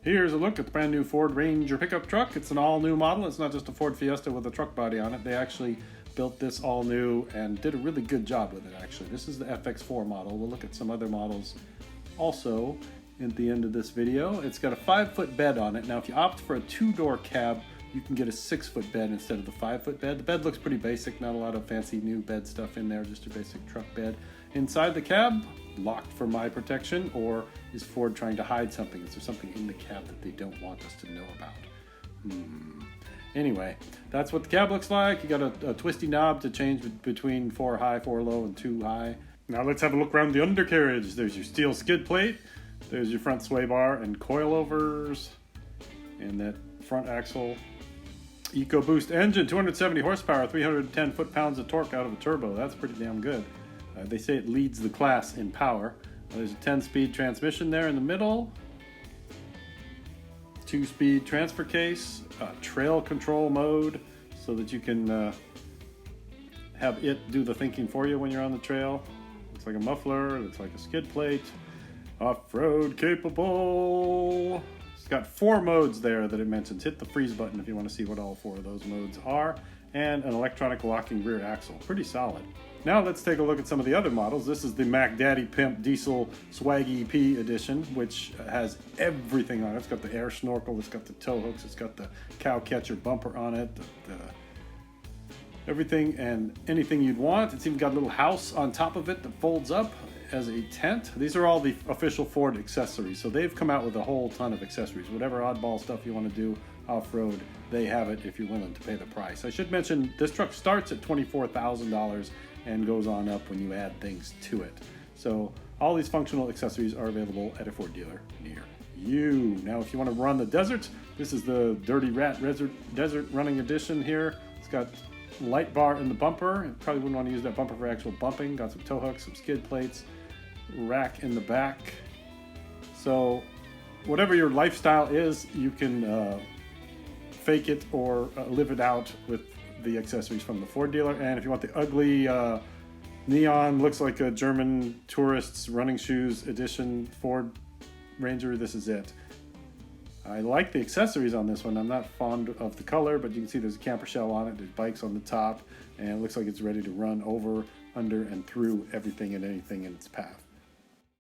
Here's a look at the brand new Ford Ranger pickup truck. It's an all new model. It's not just a Ford Fiesta with a truck body on it. They actually built this all new and did a really good job with it actually. This is the FX4 model. We'll look at some other models also at the end of this video. It's got a 5-foot bed on it. Now if you opt for a 2-door cab, you can get a 6-foot bed instead of the 5-foot bed. The bed looks pretty basic, not a lot of fancy new bed stuff in there, just a basic truck bed. Inside the cab, locked for my protection, or is Ford trying to hide something? Is there something in the cab that they don't want us to know about? Anyway, that's what the cab looks like. You got a twisty knob to change between 4 high, 4 low, and 2 high. Now let's have a look around the undercarriage. There's your steel skid plate. There's your front sway bar and coilovers. And that front axle. EcoBoost engine, 270 horsepower, 310 foot-pounds of torque out of a turbo. That's pretty damn good. They say it leads the class in power. There's a 10-speed transmission there in the middle. 2-speed transfer case, trail control mode, so that you can have it do the thinking for you when you're on the trail. Looks like a muffler, looks like a skid plate. Off-road capable. It's got 4 modes there that it mentions. Hit the freeze button if you want to see what all 4 of those modes are. And an electronic locking rear axle. Pretty solid. Now let's take a look at some of the other models. This is the Mac Daddy Pimp Diesel Swaggy P edition, which has everything on it. It's got the air snorkel, it's got the tow hooks, it's got the cow catcher bumper on it, everything and anything you'd want. It's even got a little house on top of it that folds up as a tent. These are all the official Ford accessories, so they've come out with a whole ton of accessories. Whatever oddball stuff you want to do off-road, they have it if you're willing to pay the price. I should mention this truck starts at $24,000 and goes on up when you add things to it. So all these functional accessories are available at a Ford dealer near you. Now if you want to run the desert, this is the Dirty Rat Desert Running Edition here. It's got light bar in the bumper. You probably wouldn't want to use that bumper for actual bumping. Got some tow hooks, some skid plates, rack in the back. So whatever your lifestyle is, you can fake it or live it out with the accessories from the Ford dealer. And if you want the ugly neon, looks like a German tourist's running shoes edition Ford Ranger, this is it. I like the accessories on this one. I'm not fond of the color, but you can see there's a camper shell on it. There's bikes on the top, and it looks like it's ready to run over, under, and through everything and anything in its path.